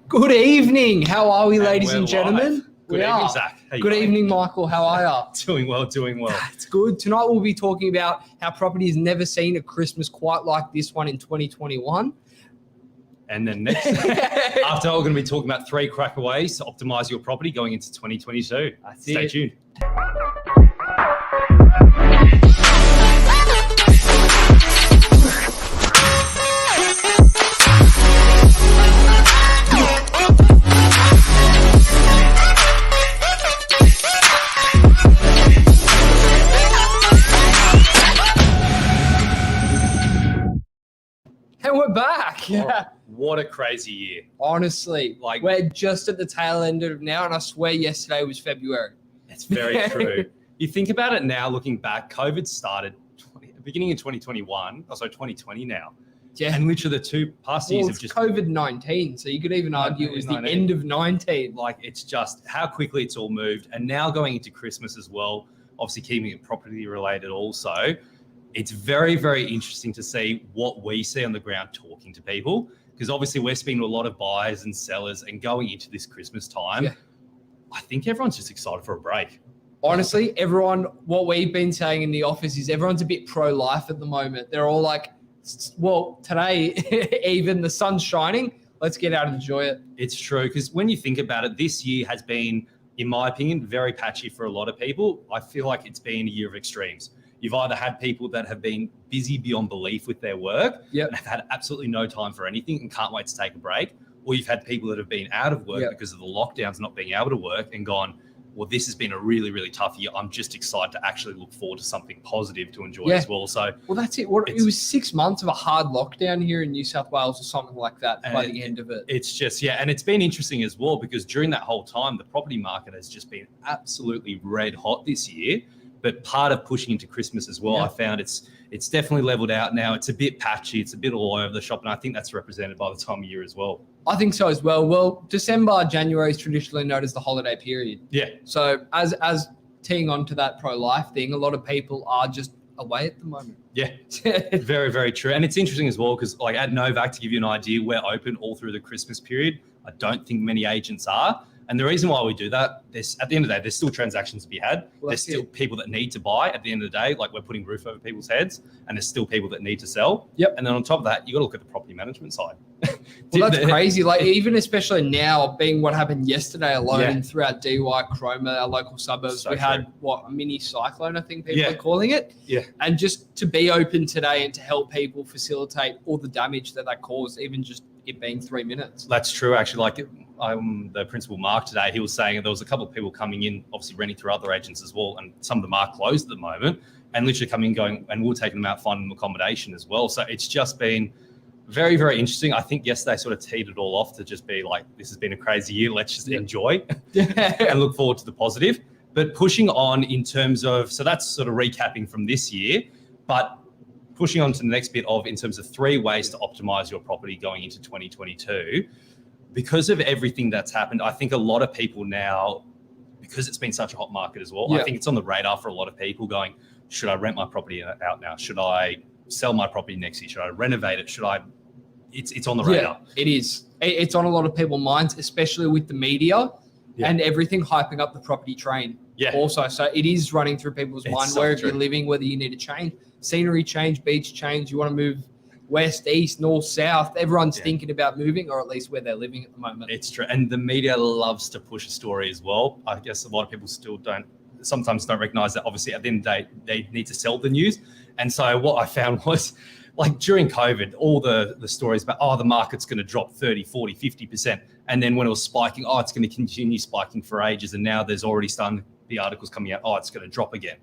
Good evening. How are we, ladies and we're gentlemen? live. Good evening, Zach. How you Good going? evening, Michael. How are you? Doing well, doing well. It's good. Tonight we'll be talking about how property has never seen a Christmas quite like this one in 2021. And then next, after that, we're going to be talking about 3 cracker ways to optimize your property going into 2022. Stay tuned. And we're back. Oh, what a crazy year. Honestly, we're just at the tail end of it now, and I swear yesterday was February. It's very true. You think about it now, looking back, COVID started beginning in 2021, also 2020 now. Yeah. And literally the 2 past years have just... COVID-19, so you could even argue it was the end of 19. It's just how quickly it's all moved. And now going into Christmas as well, obviously keeping it property related also, it's very, very interesting to see what we see on the ground talking to people, because obviously we're speaking to a lot of buyers and sellers, and going into this Christmas time, I think everyone's just excited for a break. Honestly, everyone, what we've been saying in the office is everyone's a bit pro-life at the moment. They're all like, well, today, even the sun's shining, let's get out and enjoy it. It's true, because when you think about it, this year has been, in my opinion, very patchy for a lot of people. I feel like it's been a year of extremes. You've either had people that have been busy beyond belief with their work and have had absolutely no time for anything and can't wait to take a break, or you've had people that have been out of work because of the lockdowns, not being able to work, and gone, well, this has been a really, really tough year. I'm just excited to actually look forward to something positive to enjoy as well. So, well, that's it. It was 6 months of a hard lockdown here in New South Wales or something like that by the end of it. It's just, and it's been interesting as well, because during that whole time, the property market has just been absolutely red hot this year. But part of pushing into Christmas as well, I found it's definitely leveled out now. It's a bit patchy. It's a bit all over the shop. And I think that's represented by the time of year as well. I think so as well. Well, December, January is traditionally known as the holiday period. Yeah. So as teeing on to that pro-life thing, a lot of people are just away at the moment. Yeah, very, very true. And it's interesting as well, because like at Novak, to give you an idea, we're open all through the Christmas period. I don't think many agents are. And the reason why we do that, at the end of the day, there's still transactions to be had. Well, there's still people that need to buy at the end of the day. Like, we're putting roof over people's heads, and there's still people that need to sell. Yep. And then on top of that, you got to look at the property management side. Well, that's crazy. Like, even especially now, being what happened yesterday alone throughout DY, Cromer, our local suburbs, we had a mini cyclone, I think people are calling it. Yeah. And just to be open today and to help people facilitate all the damage that caused, even just it being 3 minutes. That's true, actually. Like, the principal Mark today, he was saying there was a couple of people coming in, obviously renting through other agents as well, and some of them are closed at the moment, and literally coming going, and we're taking them out, finding them accommodation as well. So it's just been very, very interesting. I think yesterday sort of teed it all off to just be like, this has been a crazy year. Let's just enjoy and look forward to the positive. But pushing on in terms of, so that's sort of recapping from this year, but pushing on to the next bit in terms of 3 ways to optimize your property going into 2022. Because of everything that's happened, I think a lot of people now, because it's been such a hot market as well, I think it's on the radar for a lot of people going, should I rent my property out now? Should I sell my property next year? Should I renovate it? It's on the radar. It is. It's on a lot of people's minds, especially with the media and everything hyping up the property train. Yeah. Also, so it is running through people's mind wherever you're living, whether you need to change, scenery change, beach change, you want to move west, east, north, south. Everyone's thinking about moving, or at least where they're living at the moment. It's true. And the media loves to push a story as well. I guess a lot of people still sometimes don't recognize that obviously at the end of the day, they need to sell the news. And so what I found was, like, during COVID, all the stories about, the market's going to drop 30, 40, 50%. And then when it was spiking, it's going to continue spiking for ages. And now there's already starting the articles coming out, it's going to drop again.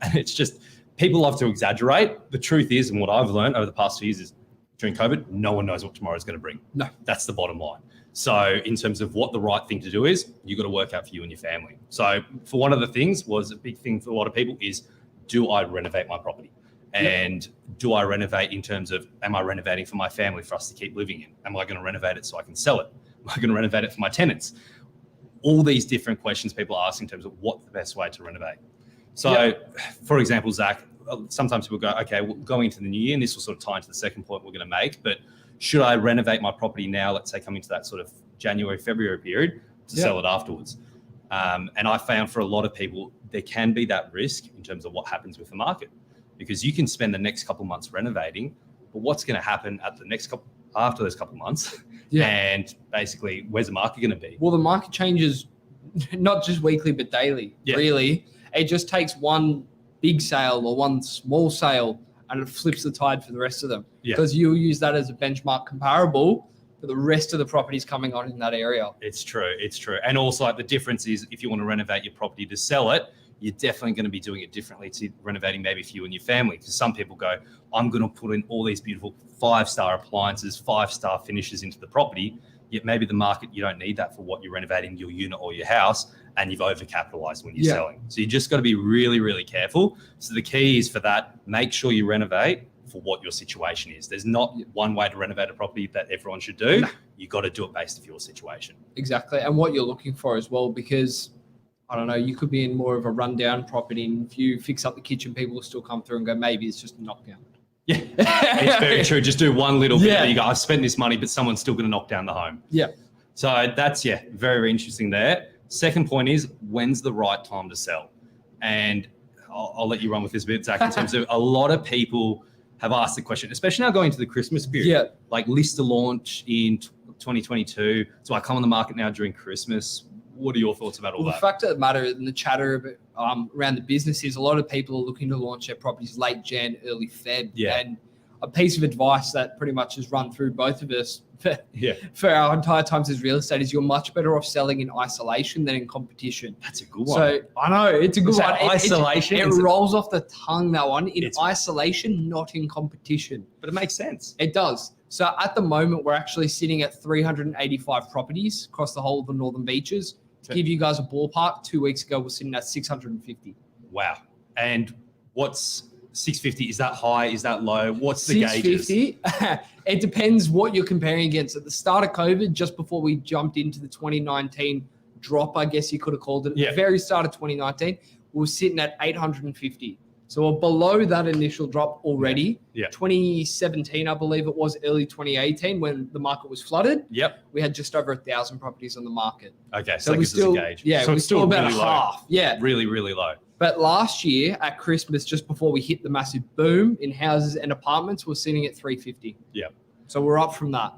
And it's just, people love to exaggerate. The truth is, and what I've learned over the past 2 years is, during COVID, no one knows what tomorrow is going to bring. No. That's the bottom line. So in terms of what the right thing to do is, you got to work out for you and your family. So for one of the things was a big thing for a lot of people is, do I renovate my property? And do I renovate in terms of, am I renovating for my family for us to keep living in? Am I going to renovate it so I can sell it? Am I going to renovate it for my tenants? All these different questions people ask in terms of what's the best way to renovate. So for example, Zach, sometimes people go, okay, well, going into the new year, and this will sort of tie into the second point we're going to make, but should I renovate my property now, let's say coming to that sort of January, February period to sell it afterwards? And I found for a lot of people, there can be that risk in terms of what happens with the market, because you can spend the next couple of months renovating, but what's going to happen at the next couple after those couple of months? And basically, where's the market going to be? Well, the market changes not just weekly, but daily, really. It just takes one big sale or one small sale and it flips the tide for the rest of them. Because you'll use that as a benchmark comparable for the rest of the properties coming on in that area. It's true. And also, like, the difference is if you want to renovate your property to sell it, you're definitely going to be doing it differently to renovating maybe for you and your family. Because some people go, I'm going to put in all these beautiful 5-star appliances, 5-star finishes into the property. Yet maybe the market, you don't need that for what you're renovating your unit or your house, and you've overcapitalized when you're selling. So you just got to be really, really careful. So the key is for that, make sure you renovate for what your situation is. There's not one way to renovate a property that everyone should do. You got to do it based on your situation. Exactly. And what you're looking for as well, because I don't know, you could be in more of a rundown property, and if you fix up the kitchen, people will still come through and go, maybe it's just a knockdown. Yeah, it's very true. Just do one little bit. You go, I've spent this money, but someone's still going to knock down the home. So that's, very, very interesting there. Second point is, when's the right time to sell? And I'll let you run with this a bit, Zach, in terms of a lot of people have asked the question, especially now going into the Christmas period. Like, list to launch in 2022. So I come on the market now during Christmas. What are your thoughts about all that? The fact of the matter and the chatter around the business is a lot of people are looking to launch their properties late Jan, early Feb. And a piece of advice that pretty much has run through both of us for our entire times as real estate is you're much better off selling in isolation than in competition. That's a good one. So I know it's a good one. Isolation. It rolls off the tongue, that one. In isolation, not in competition. But it makes sense. It does. So at the moment, we're actually sitting at 385 properties across the whole of the Northern Beaches. To give you guys a ballpark, 2 weeks ago, we're sitting at 650. Wow. And what's 650? Is that high? Is that low? What's the gauges? 650. It depends what you're comparing against. At the start of COVID, just before we jumped into the 2019 drop, I guess you could have called it, at the very start of 2019, we were sitting at 850. So we're below that initial drop already. 2017, I believe it was, early 2018, when the market was flooded. We had just over 1,000 properties on the market. Okay, so we still, a gauge. So we're still about really half. Low. Really, really low. But last year at Christmas, just before we hit the massive boom in houses and apartments, we're sitting at 350. So we're up from that.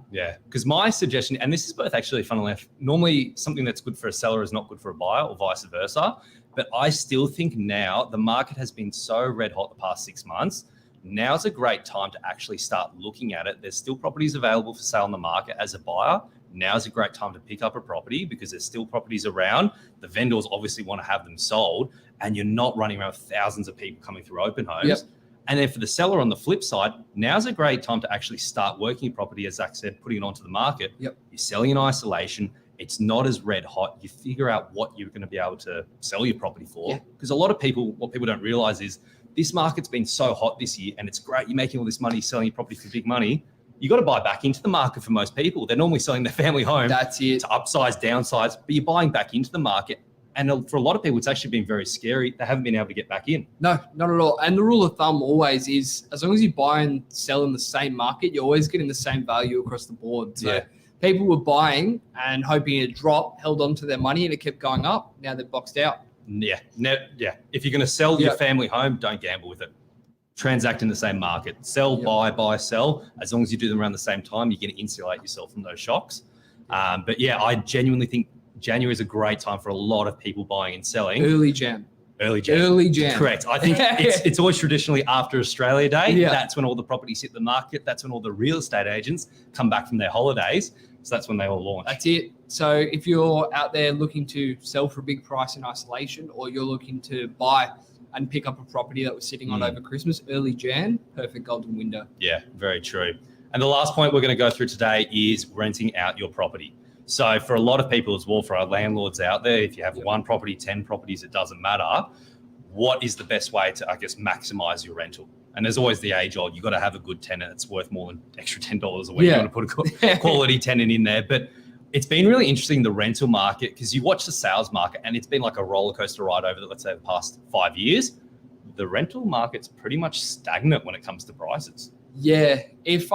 Because my suggestion, and this is both actually, funnily enough, normally something that's good for a seller is not good for a buyer, or vice versa. But I still think now the market has been so red hot the past 6 months. Now's a great time to actually start looking at it. There's still properties available for sale on the market as a buyer. Now's a great time to pick up a property because there's still properties around. The vendors obviously want to have them sold, and you're not running around with thousands of people coming through open homes. And then for the seller on the flip side, now's a great time to actually start working your property, as Zach said, putting it onto the market. You're selling in isolation. It's not as red hot. You figure out what you're going to be able to sell your property for. Because a lot of people, what people don't realize is this market's been so hot this year, and it's great. You're making all this money selling your property for big money. You got to buy back into the market for most people. They're normally selling their family home to upsize, downsize, but you're buying back into the market. And for a lot of people, it's actually been very scary. They haven't been able to get back in. No, not at all. And the rule of thumb always is, as long as you buy and sell in the same market, you're always getting the same value across the board. So people were buying and hoping it drop, held on to their money, and it kept going up. Now they're boxed out. If you're going to sell your family home, don't gamble with it. Transact in the same market. Sell, buy, sell. As long as you do them around the same time, you're going to insulate yourself from those shocks. But I genuinely think January is a great time for a lot of people buying and selling. Early Jan. Correct. I think it's always traditionally after Australia Day. That's when all the properties hit the market. That's when all the real estate agents come back from their holidays. So that's when they all launch. That's it. So if you're out there looking to sell for a big price in isolation, or you're looking to buy and pick up a property that was sitting on over Christmas, early Jan, perfect golden window. Yeah, very true. And the last point we're going to go through today is renting out your property. So for a lot of people as well, for our landlords out there, if you have one property, 10 properties, it doesn't matter. What is the best way to, maximize your rental? And there's always the age old, you've got to have a good tenant. It's worth more than extra $10 a week. You want to put a quality tenant in there. But it's been really interesting, the rental market, because you watch the sales market and it's been like a roller coaster ride over, let's say, the past 5 years. The rental market's pretty much stagnant when it comes to prices. Yeah. If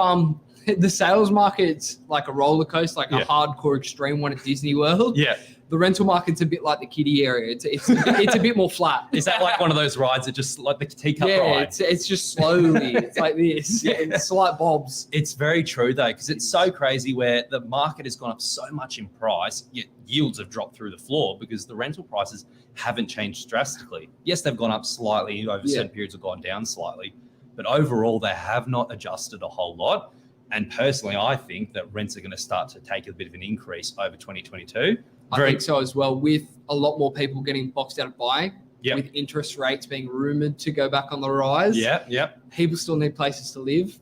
the sales market's like a roller coaster, like a hardcore extreme one at Disney World. Yeah. The rental market's a bit like the kiddie area. It's a bit more flat. Is that like one of those rides that just like the teacup yeah, ride? it's just slowly. It's like this. Yeah. It's like bobs. It's very true though, because it's so crazy where the market has gone up so much in price, yet yields have dropped through the floor because the rental prices haven't changed drastically. Yes, they've gone up slightly over certain periods, have gone down slightly, but overall they have not adjusted a whole lot. And personally, I think that rents are going to start to take a bit of an increase over 2022. I think so as well, with a lot more people getting boxed out of buying, with interest rates being rumored to go back on the rise. People still need places to live.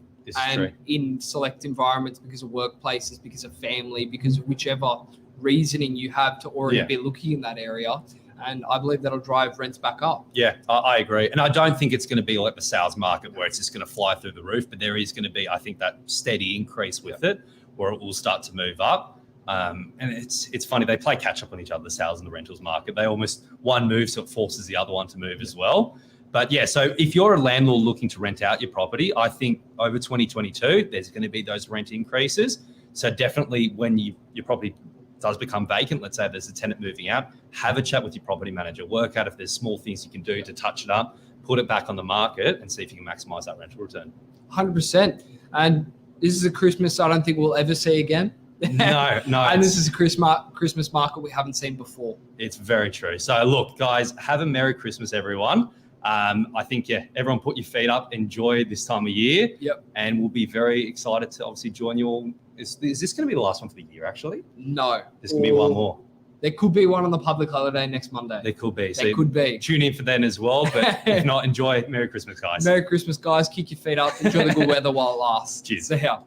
In select environments because of workplaces, because of family, because of whichever reasoning you have to already be looking in that area. And I believe that'll drive rents back up. Yeah, I agree. And I don't think it's going to be like the sales market where it's just going to fly through the roof, but there is going to be, I think, that steady increase with it, where it will start to move up. And it's funny, they play catch up on each other, the sales and the rentals market. They almost, one moves, so it forces the other one to move as well. But yeah, so if you're a landlord looking to rent out your property, I think over 2022, there's going to be those rent increases. So definitely when your property does become vacant, let's say there's a tenant moving out, have a chat with your property manager, work out if there's small things you can do to touch it up, put it back on the market and see if you can maximize that rental return. 100%. And this is a Christmas I don't think we'll ever see again. No. And this is a Christmas market we haven't seen before. It's very true. So look, guys, have a Merry Christmas, everyone. I think, everyone put your feet up, enjoy this time of year. Yep. And we'll be very excited to obviously join you all. Is this going to be the last one for the year, actually? No. There's going to be one more. There could be one on the public holiday next Monday. There could be. There could be. Tune in for then as well. But if not, enjoy. Merry Christmas, guys. Merry Christmas, guys. Kick your feet up. Enjoy the good weather while it lasts. Cheers. See ya.